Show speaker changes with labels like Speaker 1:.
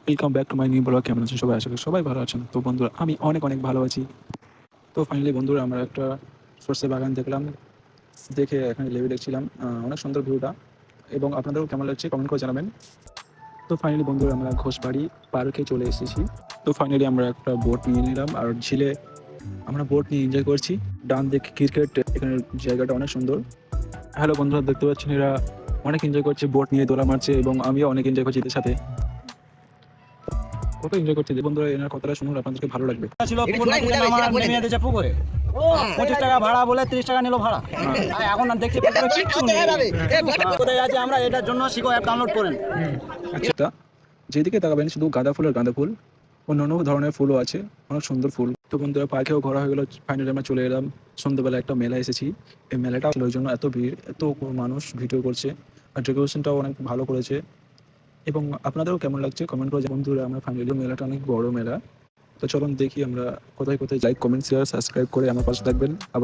Speaker 1: Welcome back to my new blog. কেমন আছেন সবাই? আশা করি সবাই ভালো আছেন। তো বন্ধুরা আমি অনেক অনেক ভালো আছি। তো ফাইনালি বন্ধুরা আমরা একটা সর্ষে বাগান দেখলাম, দেখে এখানে লেবু দেখছিলাম। অনেক সুন্দর ভিউটা, এবং আপনাদেরও কেমন লাগছে কমেন্ট করে জানাবেন। তো ফাইনালি বন্ধুরা আমরা ঘোষবাড়ি পার্কে চলে এসেছি। তো ফাইনালি আমরা একটা বোট নিয়ে নিলাম, আর ঝিলে আমরা বোট নিয়ে এনজয় করছি। ডান দিকে ক্রিকেট, এখানের জায়গাটা অনেক সুন্দর। হ্যালো বন্ধুরা, দেখতে পাচ্ছেন এরা অনেক এনজয় করছে, বোট নিয়ে দোলা মারছে, এবং আমিও অনেক এনজয় করছি এদের সাথে। কত এনজয় করছে বন্ধুরা, এনার কথাটা শুনুন, আপনাদেরকে ভালো লাগবে।
Speaker 2: ছিল পুকুর নদীতে নেমে দিয়েছে পুকুরে 25 টাকা ভাড়া বলে 30 টাকা নিল ভাড়া। আর এখন দেখছি পুকুরে কিচ্ছু নেই। কোথায় আছে আমরা এটার জন্য শিখো অ্যাপ ডাউনলোড করেন।
Speaker 1: আচ্ছা, যেদিকে তাকাবেন শুধু গাঁদা ফুল আর গাঁদা ফুল, অন্যান্য ধরনের ফুলও আছে, অনেক সুন্দর ফুল। তো বন্ধুরা পার্কেও ঘোরা হয়ে গেল, ফাইনালি আমরা চলে এলাম। সন্ধ্যাবেলা একটা মেলা এসেছি, এই মেলাটা ওই জন্য এত ভিড়, এত মানুষ ভিডিও করছে, আর ডেকোরেশনটাও অনেক ভালো করেছে। এবং আপনাদেরও কেমন লাগছে কমেন্ট করে বন্ধুরা। আমরা ফাইনালি মেলাটা অনেক বড় মেলা। তো চলুন দেখি আমরা কোথায় কোথায়, লাইক কমেন্ট শেয়ার সাবস্ক্রাইব করে আমার পাশে থাকবেন। আবার